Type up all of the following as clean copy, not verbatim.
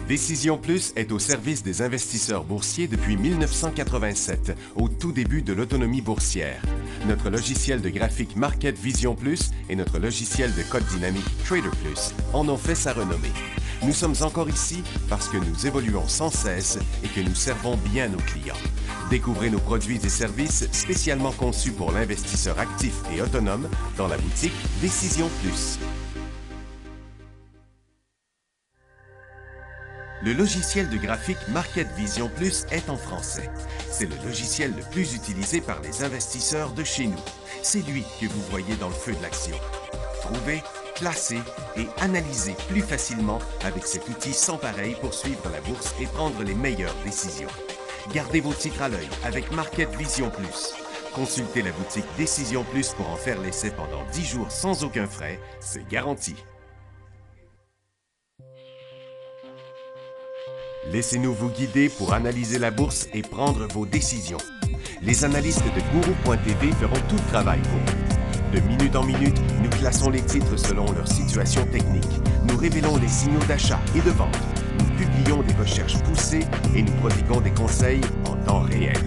Décision Plus est au service des investisseurs boursiers depuis 1987, au tout début de l'autonomie boursière. Notre logiciel de graphique Market Vision Plus et notre logiciel de code dynamique Trader Plus en ont fait sa renommée. Nous sommes encore ici parce que nous évoluons sans cesse et que nous servons bien nos clients. Découvrez nos produits et services spécialement conçus pour l'investisseur actif et autonome dans la boutique Décision Plus. Le logiciel de graphique Market Vision Plus est en français. C'est le logiciel le plus utilisé par les investisseurs de chez nous. C'est lui que vous voyez dans le feu de l'action. Trouvez, classez et analysez plus facilement avec cet outil sans pareil pour suivre la bourse et prendre les meilleures décisions. Gardez vos titres à l'œil avec Market Vision Plus. Consultez la boutique Décision Plus pour en faire l'essai pendant 10 jours sans aucun frais, c'est garanti. Laissez-nous vous guider pour analyser la bourse et prendre vos décisions. Les analystes de Guru.tv feront tout le travail pour vous. De minute en minute, nous classons les titres selon leur situation technique. Nous révélons les signaux d'achat et de vente. Nous publions des recherches poussées et nous prodiguons des conseils en temps réel.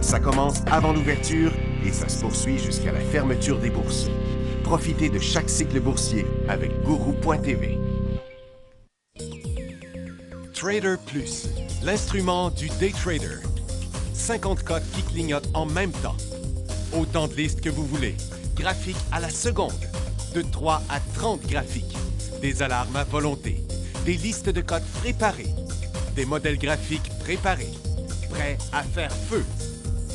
Ça commence avant l'ouverture et ça se poursuit jusqu'à la fermeture des bourses. Profitez de chaque cycle boursier avec Guru.tv. Trader Plus, l'instrument du day trader. 50 cotes qui clignotent en même temps. Autant de listes que vous voulez. Graphiques à la seconde. De 3 à 30 graphiques. Des alarmes à volonté. Des listes de cotes préparées. Des modèles graphiques préparés. Prêts à faire feu.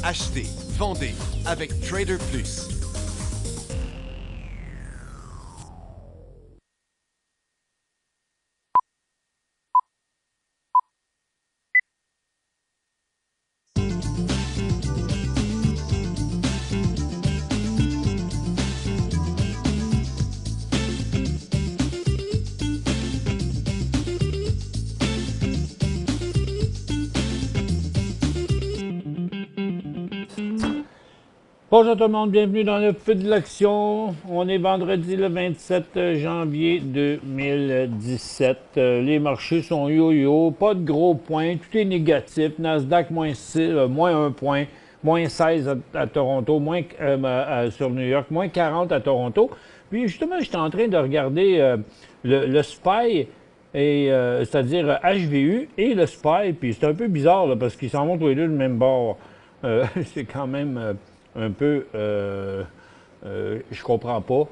Achetez, vendez avec Trader Plus. Bonjour tout le monde, bienvenue dans le feu de l'action. On est vendredi le 27 janvier 2017. Les marchés sont yo-yo, pas de gros points, tout est négatif. Nasdaq moins 1 point, moins 16 à Toronto, sur New York, moins 40 à Toronto. Puis justement, j'étais en train de regarder le SPY, c'est-à-dire HVU et le SPY, puis c'est un peu bizarre là, parce qu'ils s'en vont tous les deux du même bord. C'est quand même... un peu, je comprends pas.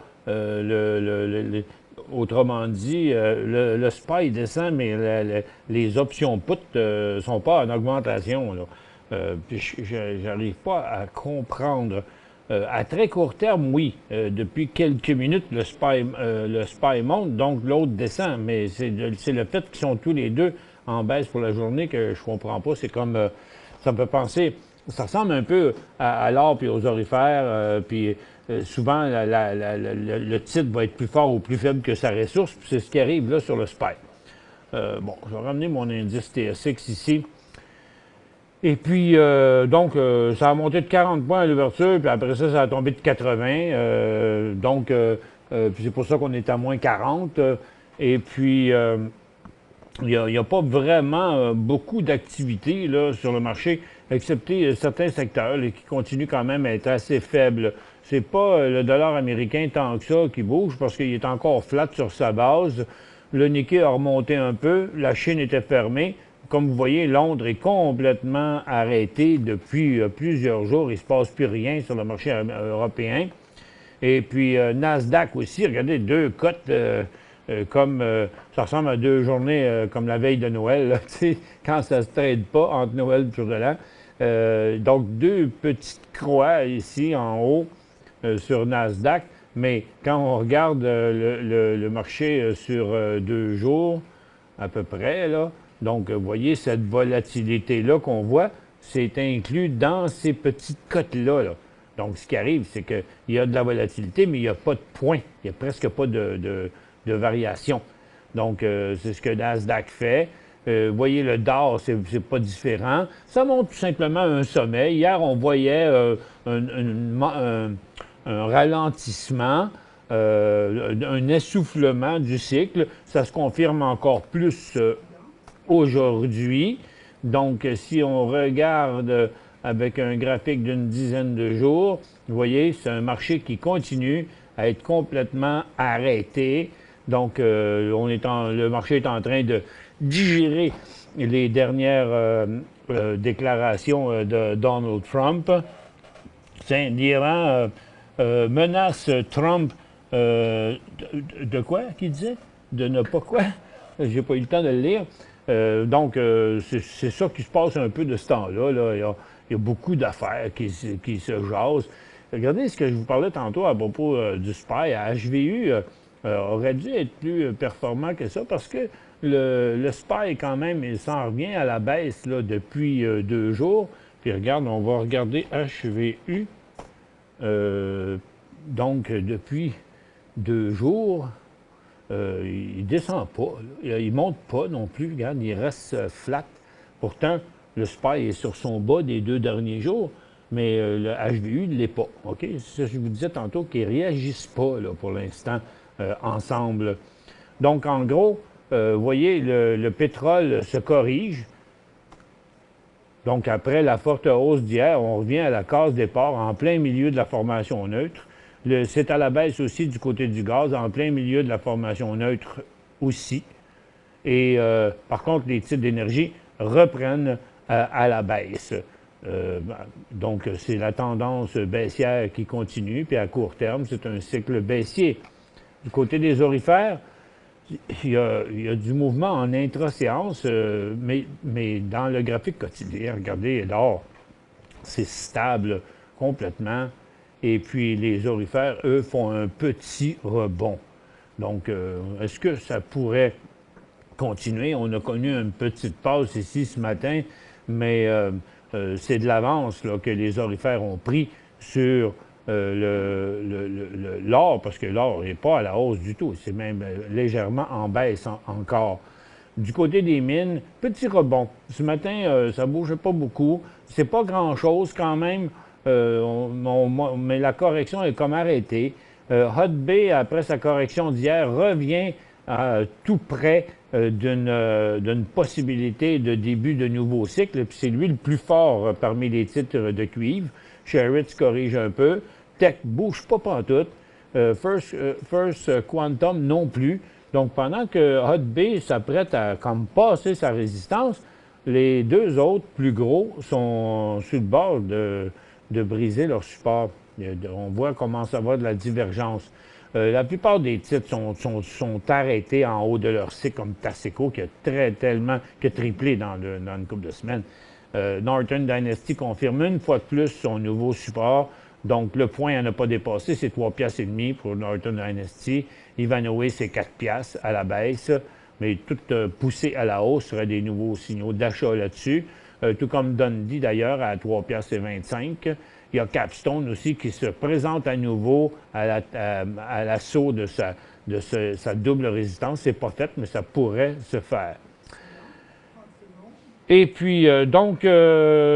Autrement dit, le SPY descend, mais les options put sont pas en augmentation. J'arrive pas à comprendre. À très court terme, oui. Depuis quelques minutes, le SPY monte, donc l'autre descend. Mais c'est le fait qu'ils sont tous les deux en baisse pour la journée que je comprends pas. C'est comme, ça me fait penser... Ça ressemble un peu à l'or puis aux orifères, souvent le titre va être plus fort ou plus faible que sa ressource, puis c'est ce qui arrive là sur le SPY. Bon, je vais ramener mon indice TSX ici. Et puis, ça a monté de 40 points à l'ouverture, puis après ça, ça a tombé de 80. Puis c'est pour ça qu'on est à moins 40. Et puis... il n'y a pas vraiment beaucoup d'activités sur le marché, excepté certains secteurs qui continuent quand même à être assez faibles. C'est pas le dollar américain tant que ça qui bouge parce qu'il est encore flat sur sa base. Le Nikkei a remonté un peu, la Chine était fermée. Comme vous voyez, Londres est complètement arrêté depuis plusieurs jours. Il ne se passe plus rien sur le marché européen. Et puis Nasdaq aussi, regardez, deux cotes... ça ressemble à deux journées comme la veille de Noël, là, quand ça ne se trade pas entre Noël et jour de l'an. Donc, deux petites croix ici en haut sur Nasdaq, mais quand on regarde le marché sur 2 jours, à peu près, là, donc, vous voyez, cette volatilité-là qu'on voit, c'est inclus dans ces petites cotes-là. Là. Donc, ce qui arrive, c'est qu'il y a de la volatilité, mais il n'y a pas de points. Il n'y a presque pas de variation. Donc, c'est ce que Nasdaq fait. Vous voyez, le DAR, c'est pas différent. Ça montre tout simplement un sommet. Hier, on voyait un ralentissement, un essoufflement du cycle. Ça se confirme encore plus aujourd'hui. Donc, si on regarde avec un graphique d'une dizaine de jours, vous voyez, c'est un marché qui continue à être complètement arrêté. Donc, le marché est en train de digérer les dernières déclarations de Donald Trump. Tiens, l'Iran menace Trump de quoi, qu'il disait? De ne pas quoi? J'ai pas eu le temps de le lire. Donc, c'est ça qui se passe un peu de ce temps-là. Là. Il y a beaucoup d'affaires qui se jasent. Regardez ce que je vous parlais tantôt à propos du SPY. HVU aurait dû être plus performant que ça parce que le SPY, quand même, il s'en revient à la baisse là, depuis 2 jours. Puis regarde, on va regarder HVU. Donc, depuis 2 jours, il ne descend pas. Il ne monte pas non plus. Regarde, il reste flat. Pourtant, le SPY est sur son bas des 2 derniers jours, mais le HVU ne l'est pas. OK? C'est ça que je vous disais tantôt, qu'ils ne réagissent pas là, pour l'instant ensemble. Donc, en gros, vous voyez, le pétrole se corrige. Donc, après la forte hausse d'hier, on revient à la case départ en plein milieu de la formation neutre. C'est à la baisse aussi du côté du gaz, en plein milieu de la formation neutre aussi. Et par contre, les titres d'énergie reprennent à la baisse. Donc, c'est la tendance baissière qui continue, puis à court terme, c'est un cycle baissier. Du côté des orifères, il y a du mouvement en intra-séance, mais dans le graphique quotidien, regardez, l'or, c'est stable complètement. Et puis, les orifères, eux, font un petit rebond. Donc, est-ce que ça pourrait continuer? On a connu une petite pause ici ce matin, mais c'est de l'avance que les orifères ont pris sur l'or, parce que l'or n'est pas à la hausse du tout. C'est même légèrement en baisse encore. Du côté des mines, petit rebond. Ce matin, ça ne bougeait pas beaucoup. C'est pas grand-chose quand même. Mais la correction est comme arrêtée. Hut Bay, après sa correction d'hier, revient tout près d'une possibilité de début de nouveau cycle. Puis c'est lui le plus fort parmi les titres de cuivre. Sherritt corrige un peu. Tech bouge pas pantoute. First Quantum non plus. Donc pendant que Hut Bay s'apprête à comme passer sa résistance, les 2 autres plus gros sont sur le bord de briser leur support. On voit comment ça va de la divergence. La plupart des titres sont arrêtés en haut de leur cycle, comme Tasseco, qui a triplé dans une couple de semaines. Northern Dynasty confirme une fois de plus son nouveau support. Donc, le point n'a pas dépassé, c'est 3,5 piastres pour Northern Dynasty. Ivanhoe, c'est 4 piastres à la baisse, mais tout poussé à la hausse serait des nouveaux signaux d'achat là-dessus. Tout comme Dundee, d'ailleurs, à 3,25 piastres. Il y a Capstone aussi qui se présente à nouveau à l'assaut de sa double résistance. C'est pas fait, mais ça pourrait se faire. Et puis,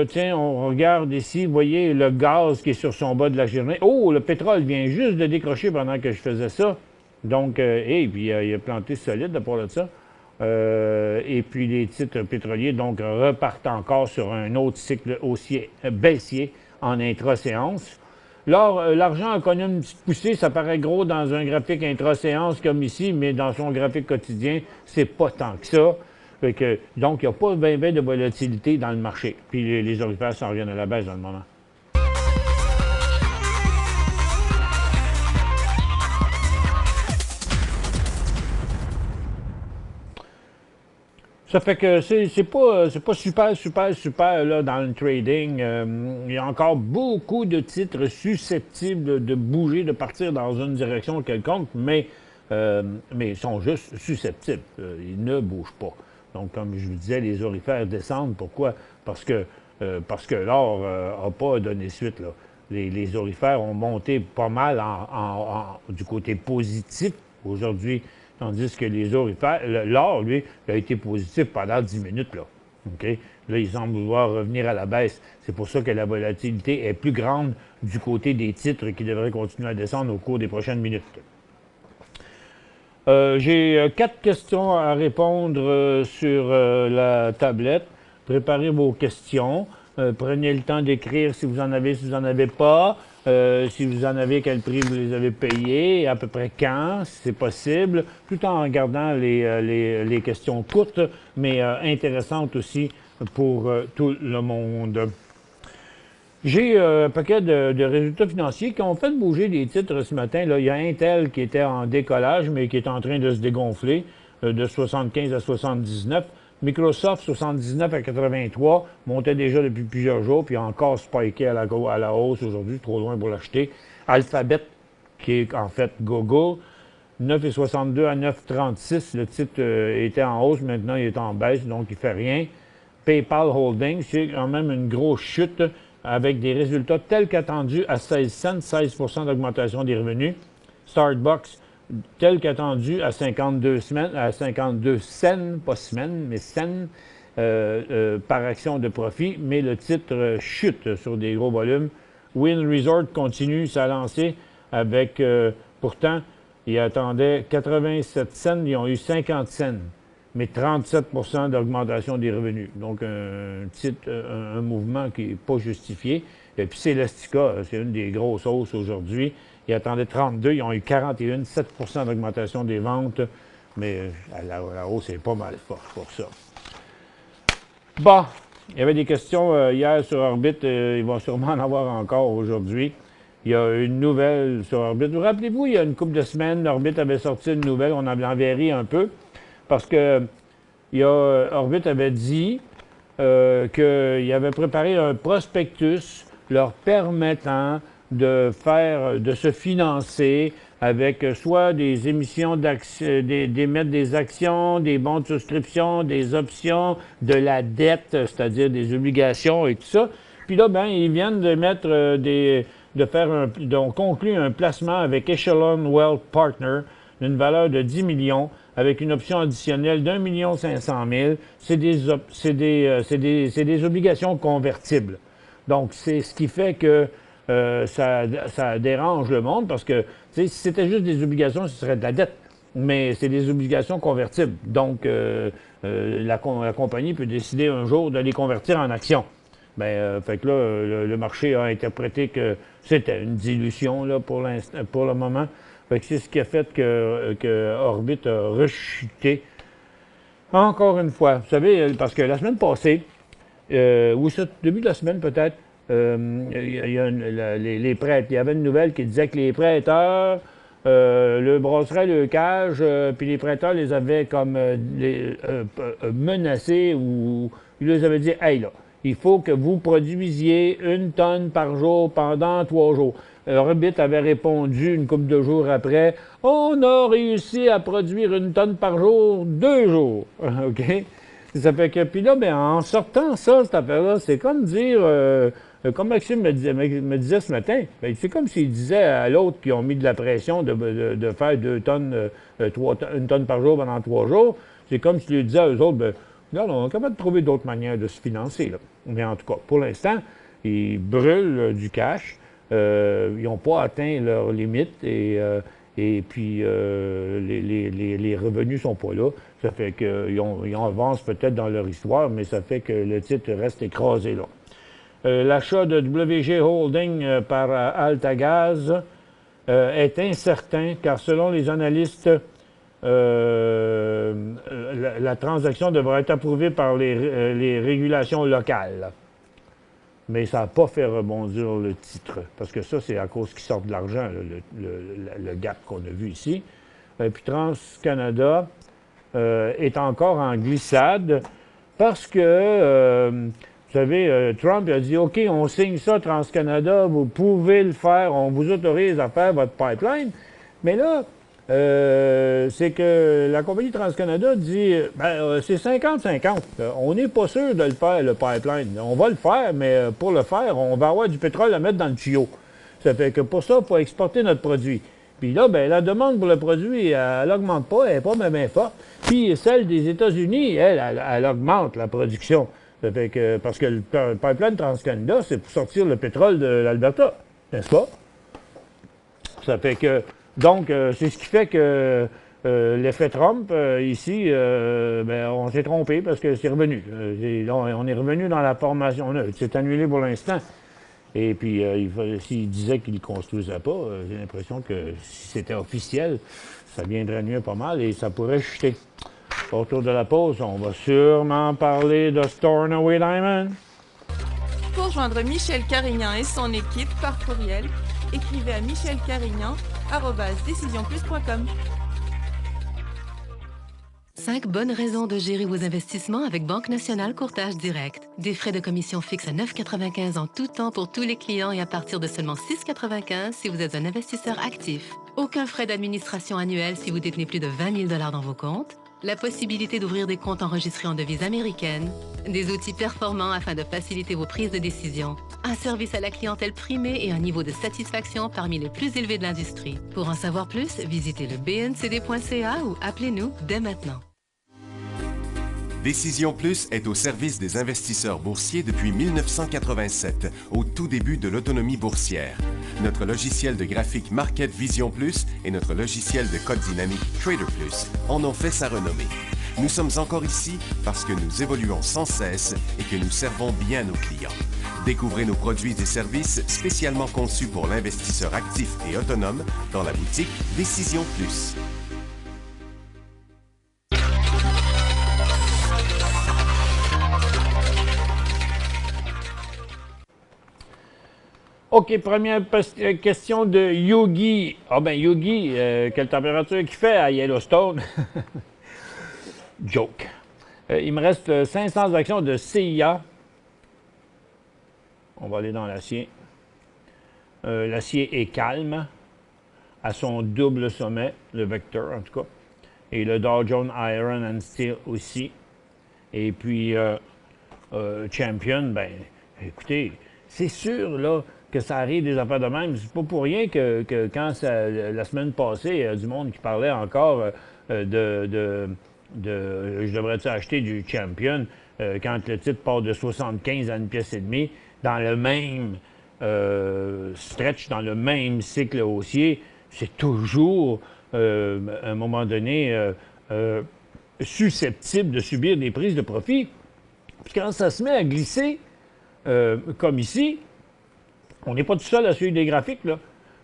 tiens, on regarde ici, vous voyez le gaz qui est sur son bas de la journée. Oh, le pétrole vient juste de décrocher pendant que je faisais ça. Donc, et puis, il a planté solide à part de ça. Et puis, les titres pétroliers, donc, repartent encore sur un autre cycle haussier, baissier en intra-séance. L'argent a connu une petite poussée, ça paraît gros dans un graphique intra-séance comme ici, mais dans son graphique quotidien, c'est pas tant que ça. Donc, il n'y a pas bien de volatilité dans le marché. Puis les orifères s'en reviennent à la baisse dans le moment. Ça fait que c'est pas super là, dans le trading. Il y a encore beaucoup de titres susceptibles de bouger, de partir dans une direction quelconque, mais ils sont juste susceptibles. Ils ne bougent pas. Donc, comme je vous disais, les orifères descendent. Pourquoi? Parce que l'or n'a pas donné suite. Là. Les orifères ont monté pas mal du côté positif aujourd'hui, tandis que les orifères, l'or, lui, a été positif pendant 10 minutes. Là. Okay? Là, il semble vouloir revenir à la baisse. C'est pour ça que la volatilité est plus grande du côté des titres qui devraient continuer à descendre au cours des prochaines minutes. J'ai 4 questions à répondre sur la tablette. Préparez vos questions. Prenez le temps d'écrire si vous en avez, si vous n'en avez pas. Si vous en avez, quel prix vous les avez payés, à peu près quand, si c'est possible, tout en regardant les questions courtes, mais intéressantes aussi pour tout le monde. J'ai un paquet de résultats financiers qui ont fait bouger des titres ce matin. Là, il y a Intel qui était en décollage, mais qui est en train de se dégonfler de 75 à 79. Microsoft, 79 à 83, montait déjà depuis plusieurs jours, puis encore spiké à la hausse aujourd'hui, trop loin pour l'acheter. Alphabet, qui est en fait Google, 9,62 à 9,36. Le titre était en hausse, maintenant il est en baisse, donc il ne fait rien. PayPal Holdings, c'est quand même une grosse chute avec des résultats tels qu'attendus à 16 cents, 16 d'augmentation des revenus. Starbucks, tel qu'attendu à 52 cents, pas semaines, mais cents par action de profit, mais le titre chute sur des gros volumes. Wynn Resort continue sa lancée avec, pourtant, ils attendaient 87 cents, ils ont eu 50 cents, mais 37 d'augmentation des revenus. Donc, un mouvement qui n'est pas justifié. Et puis, Celestica, c'est une des grosses hausses aujourd'hui. Ils attendaient 32, ils ont eu 41, 7 d'augmentation des ventes, mais la hausse est pas mal forte pour ça. Bon, il y avait des questions hier sur Orbit, il va sûrement en avoir encore aujourd'hui. Il y a une nouvelle sur Orbit. Vous rappelez-vous, il y a une couple de semaines, Orbit avait sorti une nouvelle, on en avait ri un peu, parce que Orbit avait dit qu'il avait préparé un prospectus leur permettant de se financer avec soit des émissions d'actions, d'émettre des actions, des bons de souscription, des options, de la dette, c'est-à-dire des obligations et tout ça. Puis là, ben, ils viennent de mettre conclu un placement avec Echelon Wealth Partner d'une valeur de 10 millions avec une option additionnelle d'1 500 000. C'est des obligations convertibles. Donc, c'est ce qui fait que ça dérange le monde parce que si c'était juste des obligations, ce serait de la dette. Mais c'est des obligations convertibles. Donc, la compagnie peut décider un jour de les convertir en actions. Bien, fait que là, le marché a interprété que c'était une dilution là, pour le moment. Fait que c'est ce qui a fait que Orbit a rechuté. Encore une fois, vous savez, parce que la semaine passée, ou ce début de la semaine peut-être, les prêtres, il y avait une nouvelle qui disait que les prêteurs le brasseraient le cage, puis les prêteurs les avaient comme menacés ou ils les avaient dit « Hey là, il faut que vous produisiez 1 tonne par jour pendant 3 jours. » Orbit avait répondu une couple de jours après « On a réussi à produire 1 tonne par jour 2 jours. » OK? Ça fait que, puis là, ben, en sortant ça, cette affaire-là, c'est comme dire, comme Maxime me disait ce matin, ben, c'est comme s'il disait à l'autre qui ont mis de la pression de faire 2 tonnes, 1 tonne par jour pendant 3 jours, c'est comme s'il lui disait à eux autres, ben, regarde, on est capable de trouver d'autres manières de se financer, là. Mais en tout cas, pour l'instant, ils brûlent du cash, ils n'ont pas atteint leurs limites et puis les revenus sont pas là. Ça fait qu'ils avancent peut-être dans leur histoire, mais ça fait que le titre reste écrasé là. L'achat de WG Holding par AltaGaz est incertain car selon les analystes, la transaction devrait être approuvée par les régulations locales. Mais ça n'a pas fait rebondir le titre, parce que ça, c'est à cause qu'ils sortent de l'argent, le gap qu'on a vu ici. Puis TransCanada est encore en glissade, parce que, vous savez, Trump a dit « OK, on signe ça, TransCanada, vous pouvez le faire, on vous autorise à faire votre pipeline. » Mais là, c'est que la compagnie TransCanada dit c'est 50-50. On n'est pas sûr de le faire, le pipeline. On va le faire, mais pour le faire, on va avoir du pétrole à mettre dans le tuyau. Ça fait que pour ça, il faut exporter notre produit. Puis là, ben, la demande pour le produit, elle n'augmente pas, elle n'est pas même forte. Puis celle des États-Unis, elle augmente la production. Ça fait que, parce que le pipeline TransCanada, c'est pour sortir le pétrole de l'Alberta, n'est-ce pas? Ça fait que donc, c'est ce qui fait que l'effet Trump, ici, ben, on s'est trompé parce que c'est revenu. On est revenu dans la formation. C'est annulé pour l'instant. Et puis, s'il disait qu'il ne construisait pas, j'ai l'impression que si c'était officiel, ça viendrait nuire pas mal et ça pourrait chuter. Autour de la pause, on va sûrement parler de Stornoway Diamond. Pour joindre Michel Carignan et son équipe par courriel, écrivez à michelcarignan@decisionplus.com. 5 bonnes raisons de gérer vos investissements avec Banque Nationale Courtage Direct. Des frais de commission fixes à 9,95 en tout temps pour tous les clients et à partir de seulement 6,95 si vous êtes un investisseur actif. Aucun frais d'administration annuel si vous détenez plus de 20 000 $ dans vos comptes. La possibilité d'ouvrir des comptes enregistrés en devise américaine. Des outils performants afin de faciliter vos prises de décision. Un service à la clientèle primé et un niveau de satisfaction parmi les plus élevés de l'industrie. Pour en savoir plus, visitez le bncd.ca ou appelez-nous dès maintenant. Décision Plus est au service des investisseurs boursiers depuis 1987, au tout début de l'autonomie boursière. Notre logiciel de graphique Market Vision Plus et notre logiciel de code dynamique Trader Plus en ont fait sa renommée. Nous sommes encore ici parce que nous évoluons sans cesse et que nous servons bien nos clients. Découvrez nos produits et services spécialement conçus pour l'investisseur actif et autonome dans la boutique Décision Plus. OK, première question de Yogi. Ah ben Yogi, quelle température qu'il fait à Yellowstone? Joke. Il me reste 500 actions de CIA. On va aller dans l'acier. L'acier est calme, à son double sommet, le Vector en tout cas. Et le Dow Jones Iron and Steel aussi. Et puis, Champion, ben, écoutez, c'est sûr, là, que ça arrive des affaires de même. C'est pas pour rien que quand la semaine passée, il y a du monde qui parlait encore je devrais-tu acheter du Champion quand le titre part de 75 à une pièce et demie, dans le même stretch, dans le même cycle haussier, c'est toujours, à un moment donné, susceptible de subir des prises de profit. Puis quand ça se met à glisser, comme ici, on n'est pas tout seul à suivre des graphiques, là.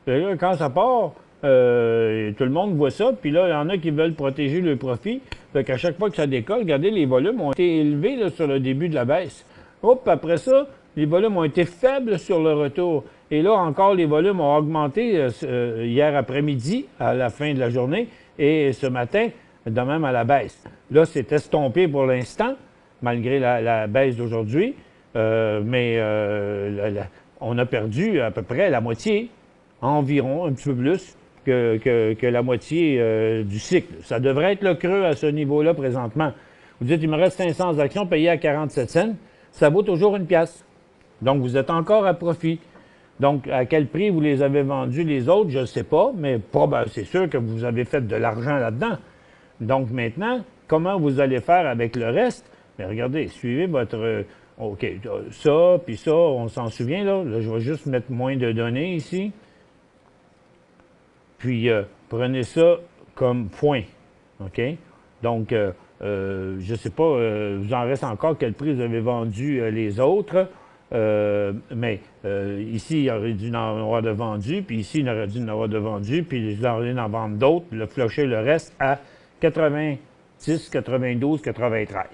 Là quand ça part, tout le monde voit ça, puis là, il y en a qui veulent protéger le profit. Fait qu'à chaque fois que ça décolle, regardez, les volumes ont été élevés là, sur le début de la baisse. Hop, après ça, les volumes ont été faibles sur le retour. Et là, encore, les volumes ont augmenté hier après-midi, à la fin de la journée, et ce matin, de même à la baisse. Là, c'est estompé pour l'instant, malgré la baisse d'aujourd'hui, on a perdu à peu près la moitié, environ, un petit peu plus, que la moitié du cycle. Ça devrait être le creux à ce niveau-là présentement. Vous dites, il me reste 500 actions payées à 47 cents. Ça vaut toujours une pièce. Donc, vous êtes encore à profit. Donc, à quel prix vous les avez vendus les autres, je ne sais pas, mais c'est sûr que vous avez fait de l'argent là-dedans. Donc, maintenant, comment vous allez faire avec le reste? Mais regardez, suivez votre... OK, ça, puis ça, on s'en souvient, là. Là, je vais juste mettre moins de données ici. Puis, prenez ça comme point, OK? Donc, je ne sais pas, vous en reste encore quel prix vous avez vendu les autres, mais ici, il aurait dû en avoir de vendus, puis ici, il aurait dû en avoir de vendus, puis il aurait dû en vendre d'autres, puis le flusher le reste à 90, 92, 93.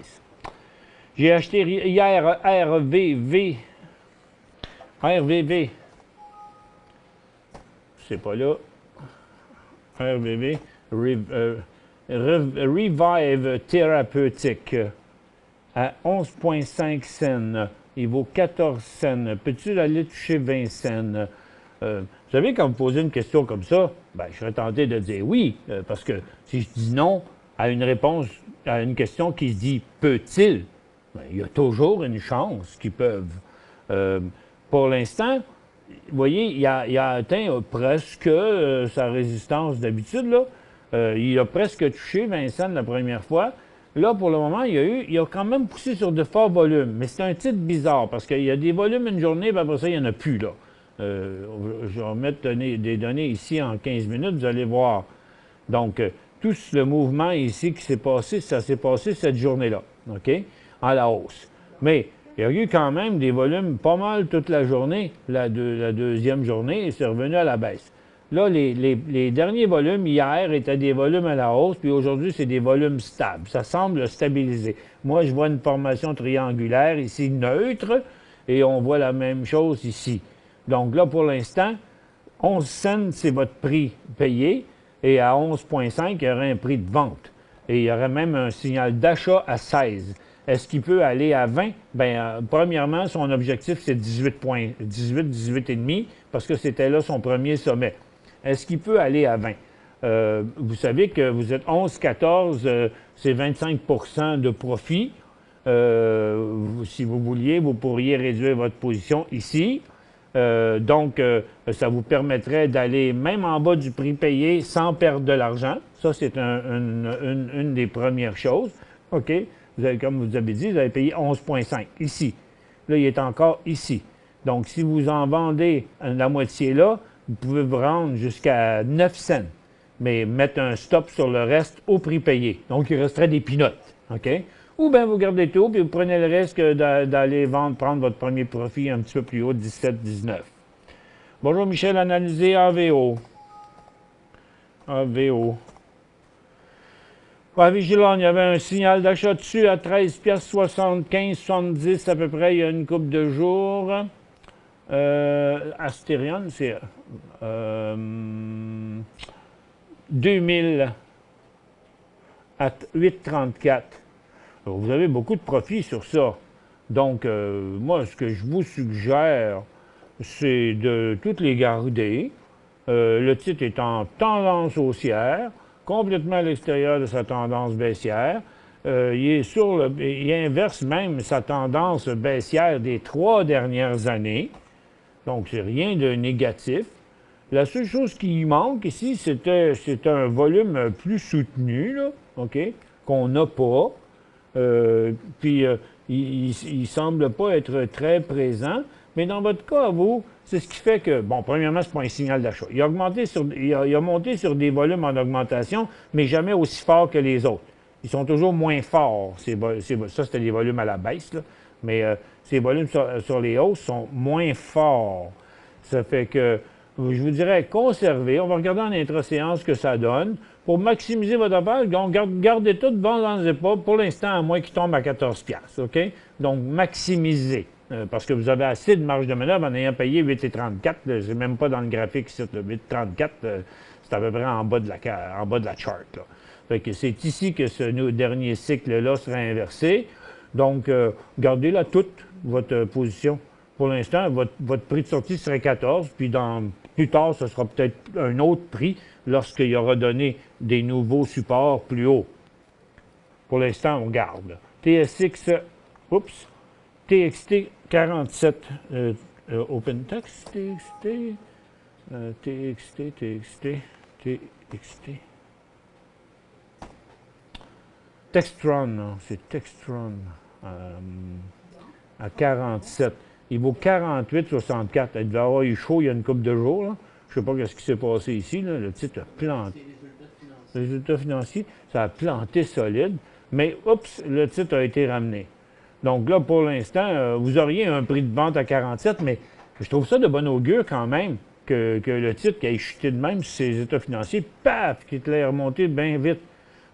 J'ai acheté hier RVV. C'est pas là. RVV. Revive Thérapeutique à 11,5 cents. Il vaut 14 cents. Peux-tu aller toucher 20 cents? Vous savez, quand vous posez une question comme ça, ben, je serais tenté de dire oui, parce que si je dis non à une réponse, à une question qui se dit « peut-il », ben, il y a toujours une chance qu'ils peuvent. Pour l'instant, vous voyez, il a atteint presque sa résistance d'habitude, là. Il a presque touché 20 cents la première fois. Là, pour le moment, il a quand même poussé sur de forts volumes. Mais c'est un titre bizarre parce qu'il y a des volumes une journée, puis après ça, il n'y en a plus, là. Je vais remettre des données ici en 15 minutes, vous allez voir. Donc, tout le mouvement ici qui s'est passé, ça s'est passé cette journée-là, OK, à la hausse. Mais il y a eu quand même des volumes pas mal toute la journée, la deuxième journée, et c'est revenu à la baisse. Là, les derniers volumes, hier, étaient des volumes à la hausse, puis aujourd'hui, c'est des volumes stables. Ça semble stabiliser. Moi, je vois une formation triangulaire ici, neutre, et on voit la même chose ici. Donc là, pour l'instant, 11 cents, c'est votre prix payé, et à 11,5, il y aurait un prix de vente. Et il y aurait même un signal d'achat à 16. Est-ce qu'il peut aller à 20? Bien, premièrement, son objectif, c'est 18,5, parce que c'était là son premier sommet. Est-ce qu'il peut aller à 20? Vous savez que vous êtes 11,14, c'est 25 de profit. Si vous vouliez, vous pourriez réduire votre position ici. Donc, ça vous permettrait d'aller même en bas du prix payé sans perdre de l'argent. Ça, c'est une des premières choses. OK? Vous avez, comme vous avez dit, vous avez payé 11,5 ici. Là, il est encore ici. Donc, si vous en vendez la moitié là, vous pouvez vous rendre jusqu'à 9 cents, mais mettre un stop sur le reste au prix payé. Donc, il resterait des pinottes. OK? Ou bien vous gardez tout, puis vous prenez le risque d'aller prendre votre premier profit un petit peu plus haut, 17, 19. Bonjour Michel, analysez AVO. AVO. À Vigilant, il y avait un signal d'achat dessus à 13,75, 70 à peu près, il y a une couple de jours. Astérion, c'est 2000 à 8,34. Vous avez beaucoup de profit sur ça. Donc, moi, ce que je vous suggère, c'est de toutes les garder. Le titre est en tendance haussière, complètement à l'extérieur de sa tendance baissière. Il inverse même sa tendance baissière des 3 dernières années. Donc, c'est rien de négatif. La seule chose qui manque ici, c'est un volume plus soutenu, là, OK, qu'on n'a pas. Puis, il ne semble pas être très présent. Mais dans votre cas, vous, c'est ce qui fait que, bon, premièrement, ce n'est pas un signal d'achat. Il a monté sur des volumes en augmentation, mais jamais aussi fort que les autres. Ils sont toujours moins forts. Ça, c'était des volumes à la baisse, là. Mais ces volumes sur les hausses sont moins forts. Ça fait que, je vous dirais, conserver. On va regarder en intra-séance ce que ça donne. Pour maximiser votre affaire, donc gardez tout, vendez pas pour l'instant, à moins qu'il tombe à 14$. OK? Donc, maximisez. Parce que vous avez assez de marge de manœuvre en ayant payé 8,34. C'est même pas dans le graphique ici. 8,34, c'est à peu près en bas de la chart. Là. Fait que c'est ici que ce dernier cycle-là sera inversé. Donc, gardez là toute votre position. Pour l'instant, votre prix de sortie serait 14, puis plus tard, ce sera peut-être un autre prix lorsqu'il y aura donné des nouveaux supports plus hauts. Pour l'instant, on garde. TSX, TXT 47, OpenText, TXT. Textron, non, c'est Textron à 47. Il vaut 48,64. Il devait avoir eu chaud il y a une couple de jours. Là. Je ne sais pas ce qui s'est passé ici. Là. Le titre a planté. Les résultats financiers, ça a planté solide. Mais, le titre a été ramené. Donc là, pour l'instant, vous auriez un prix de vente à 47, mais je trouve ça de bon augure quand même que le titre qui a chuté de même sur ses états financiers, paf, qui est remonté bien vite.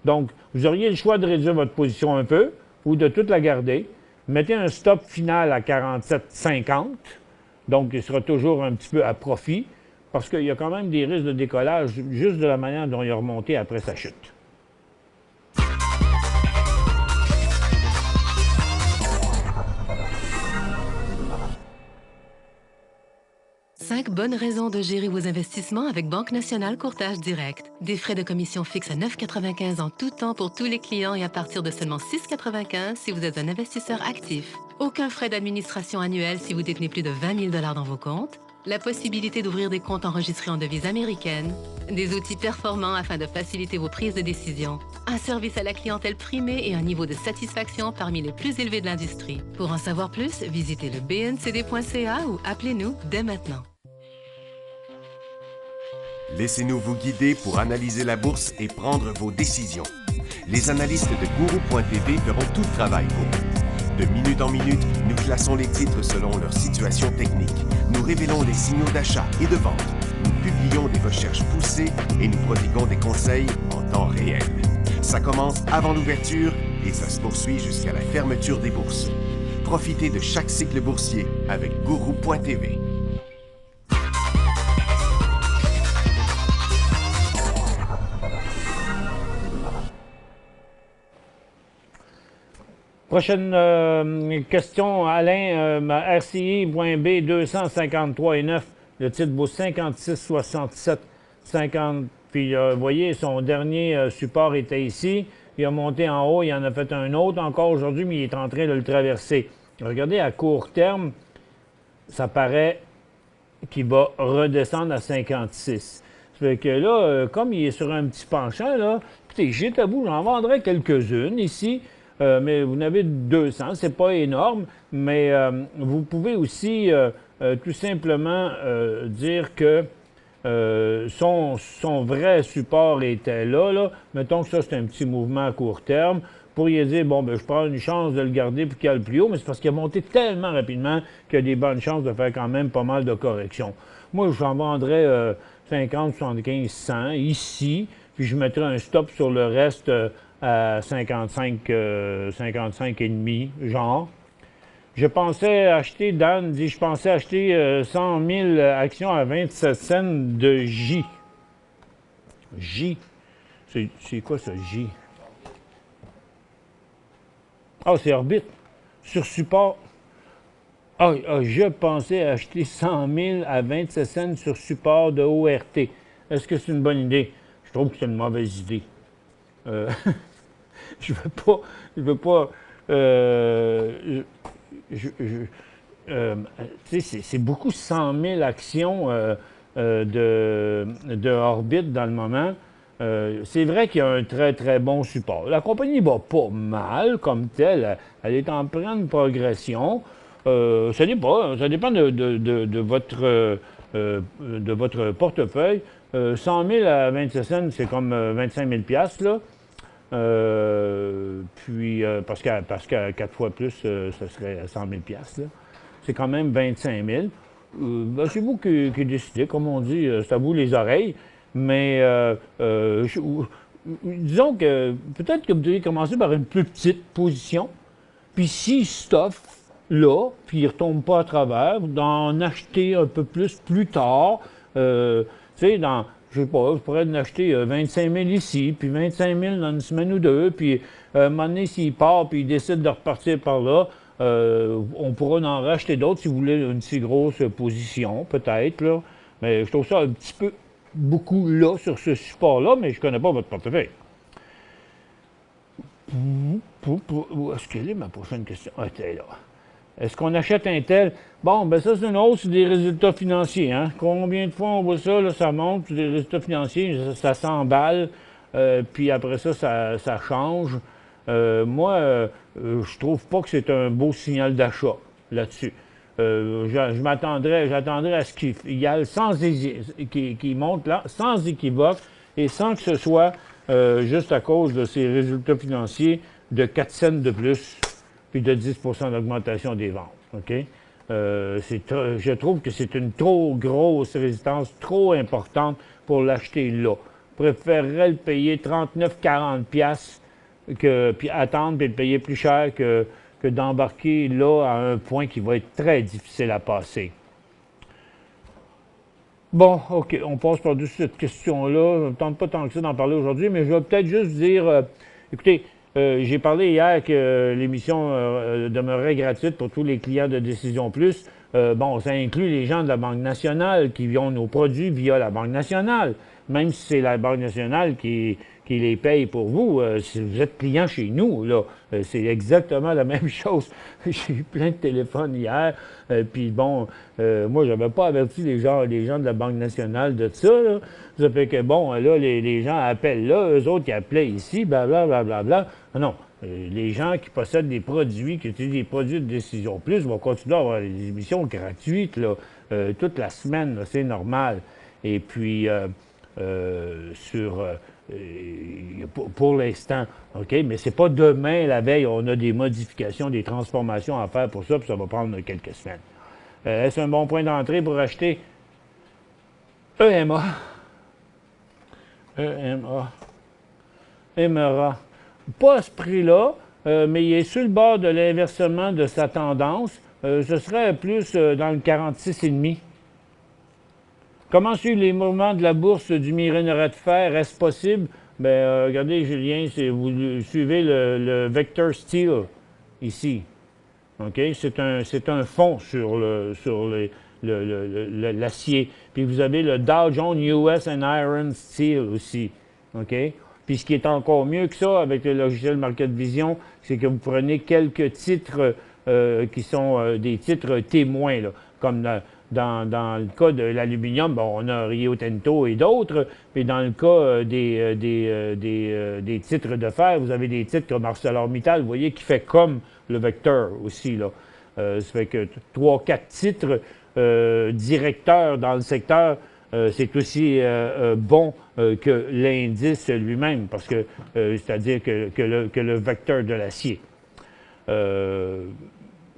Donc, vous auriez le choix de réduire votre position un peu ou de toute la garder. Mettez un stop final à 47,50. Donc, il sera toujours un petit peu à profit parce qu'il y a quand même des risques de décollage juste de la manière dont il a remonté après sa chute. 5 bonnes raisons de gérer vos investissements avec Banque Nationale Courtage Direct. Des frais de commission fixes à 9,95 en tout temps pour tous les clients et à partir de seulement 6,95 si vous êtes un investisseur actif. Aucun frais d'administration annuel si vous détenez plus de 20 000 $ dans vos comptes. La possibilité d'ouvrir des comptes enregistrés en devise américaine. Des outils performants afin de faciliter vos prises de décision. Un service à la clientèle primé et un niveau de satisfaction parmi les plus élevés de l'industrie. Pour en savoir plus, visitez le bncd.ca ou appelez-nous dès maintenant. Laissez-nous vous guider pour analyser la bourse et prendre vos décisions. Les analystes de Gourou.tv feront tout le travail pour vous. De minute en minute, nous classons les titres selon leur situation technique. Nous révélons les signaux d'achat et de vente. Nous publions des recherches poussées et nous prodiguons des conseils en temps réel. Ça commence avant l'ouverture et ça se poursuit jusqu'à la fermeture des bourses. Profitez de chaque cycle boursier avec Gourou.tv. Prochaine question, Alain, RCI.B 253,9, le titre vaut 56,67, 50. Puis, vous voyez, son dernier support était ici. Il a monté en haut, il en a fait un autre encore aujourd'hui, mais il est en train de le traverser. Regardez, à court terme, ça paraît qu'il va redescendre à 56. Ça fait que là, comme il est sur un petit penchant, là, écoutez, j'ai à vous, j'en vendrai quelques-unes ici. Mais vous en avez 200, c'est pas énorme, mais vous pouvez aussi tout simplement dire que son vrai support était là. Mettons que ça, c'est un petit mouvement à court terme. Vous pourriez dire, bon, ben, je prends une chance de le garder puis qu'il aille plus haut, mais c'est parce qu'il a monté tellement rapidement qu'il y a des bonnes chances de faire quand même pas mal de corrections. Moi, j'en vendrais 50, 75, 100 ici, puis je mettrais un stop sur le reste à 55, 55 et demi, genre. Je pensais acheter, Dan dit, je pensais acheter 100 000 actions à 27 cents de J. J. C'est quoi ça, J? Ah, c'est Orbit. Sur support. Je pensais acheter 100 000 à 27 cents sur support de ORT. Est-ce que c'est une bonne idée? Je trouve que c'est une mauvaise idée. Je veux pas. C'est beaucoup 100 000 actions de Orbit dans le moment. C'est vrai qu'il y a un très, très bon support. La compagnie va pas mal comme telle. Elle est en pleine progression. Ça dépend de votre portefeuille. 100 000 à 27 cents, c'est comme 25 000 $, là. Parce qu'à 4 fois plus, ce serait 100 000 $. C'est quand même 25 000. C'est vous qui décidez, comme on dit, c'est à vous les oreilles. Mais disons que peut-être que vous devez commencer par une plus petite position. Puis s'il stuff là, puis il ne retombe pas à travers, d'en acheter un peu plus tard. Tu sais, je sais pas, je pourrais en acheter 25 000 ici, puis 25 000 dans une semaine ou deux, puis un moment donné, s'il part, puis il décide de repartir par là, on pourra en racheter d'autres si vous voulez une si grosse position, peut-être, là. Mais je trouve ça un petit peu beaucoup là, sur ce support-là, mais je ne connais pas votre portefeuille. Où est-ce qu'elle est, ma prochaine question? Ah, t'es là. Est-ce qu'on achète un tel? Bon, ben ça, c'est une hausse des résultats financiers. Hein? Combien de fois on voit ça, là, ça monte, des résultats financiers, ça s'emballe, puis après ça, ça change. Moi, je trouve pas que c'est un beau signal d'achat là-dessus. J'attendrais à ce qu'il y aille qu'il monte là, sans équivoque, et sans que ce soit juste à cause de ces résultats financiers de 4 cents de plus, puis de 10 d'augmentation des ventes. OK? Je trouve que c'est une trop grosse résistance, trop importante pour l'acheter là. Je préférerais le payer 39-40 $, puis attendre et le payer plus cher que d'embarquer là à un point qui va être très difficile à passer. Bon, OK, on passe par-dessus cette question-là. Je ne tente pas tant que ça d'en parler aujourd'hui, mais je vais peut-être juste dire, écoutez, j'ai parlé hier que l'émission demeurait gratuite pour tous les clients de Décision Plus. Bon, ça inclut les gens de la Banque nationale qui ont nos produits via la Banque nationale. Même si c'est la Banque nationale qui les paye pour vous, si vous êtes client chez nous, là, c'est exactement la même chose. J'ai eu plein de téléphones hier, puis bon, moi, j'avais pas averti les gens de la Banque nationale de ça, là. Ça fait que, bon, là, les gens appellent là, eux autres, qui appelaient ici, blablabla. Non, les gens qui possèdent des produits, qui utilisent des produits de Décision Plus, vont continuer à avoir des émissions gratuites, là, toute la semaine, c'est normal. Et puis, pour l'instant. OK? Mais c'est pas demain, la veille, on a des modifications, des transformations à faire pour ça, puis ça va prendre quelques semaines. Est-ce un bon point d'entrée pour acheter EMA? EMERA. Pas à ce prix-là, mais il est sur le bord de l'inversement de sa tendance. Ce serait plus dans le 46,5. Comment suivre les mouvements de la bourse du minerai de fer? Est-ce possible? Bien, regardez, Julien, vous suivez le Vector Steel ici. OK? C'est un fond sur l'acier. Puis vous avez le Dow Jones US and Iron Steel aussi. OK? Puis ce qui est encore mieux que ça avec le logiciel Market Vision, c'est que vous prenez quelques titres qui sont des titres témoins, là, comme dans le cas de l'aluminium, bon, on a Rio Tinto et d'autres, mais dans le cas des titres de fer, vous avez des titres comme ArcelorMittal, vous voyez, qui fait comme le Vecteur aussi, là. Ça fait que 3-4 titres directeurs dans le secteur, c'est aussi bon que l'indice lui-même, parce que c'est-à-dire que le vecteur de l'acier.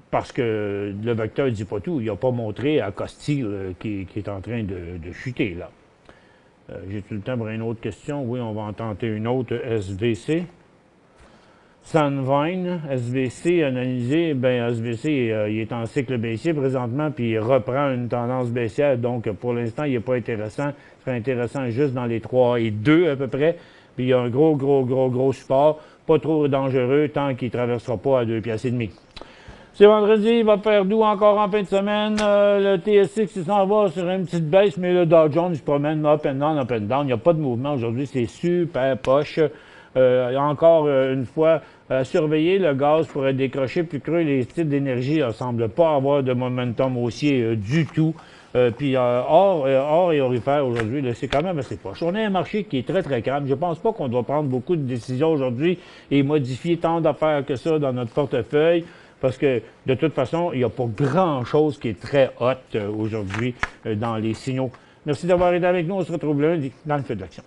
Parce que le vecteur ne dit pas tout. Il n'a pas montré à Costil qui est en train de chuter, là. J'ai-tu le temps pour une autre question? Oui, on va en tenter une autre. SVC. Sunvine, SVC analysé, bien SVC, il est en cycle baissier présentement, puis il reprend une tendance baissière, donc pour l'instant, il n'est pas intéressant. Il serait intéressant juste dans les 3 et 2 à peu près, puis il y a un gros support, pas trop dangereux tant qu'il ne traversera pas à 2,5 piastres. C'est vendredi, il va faire doux encore en fin de semaine. Le TSX, il s'en va sur une petite baisse, mais le Dow Jones, il se promène up and down, up and down. Il n'y a pas de mouvement aujourd'hui, c'est super poche. Encore une fois, surveiller le gaz pourrait décrocher plus creux. Les titres d'énergie ne semblent pas avoir de momentum haussier du tout. Puis or et orifère aujourd'hui, c'est quand même assez poche. On a un marché qui est très calme. Je ne pense pas qu'on doit prendre beaucoup de décisions aujourd'hui et modifier tant d'affaires que ça dans notre portefeuille. Parce que, de toute façon, il n'y a pas grand-chose qui est très hot aujourd'hui dans les signaux. Merci d'avoir été avec nous. On se retrouve lundi dans le feu de l'action.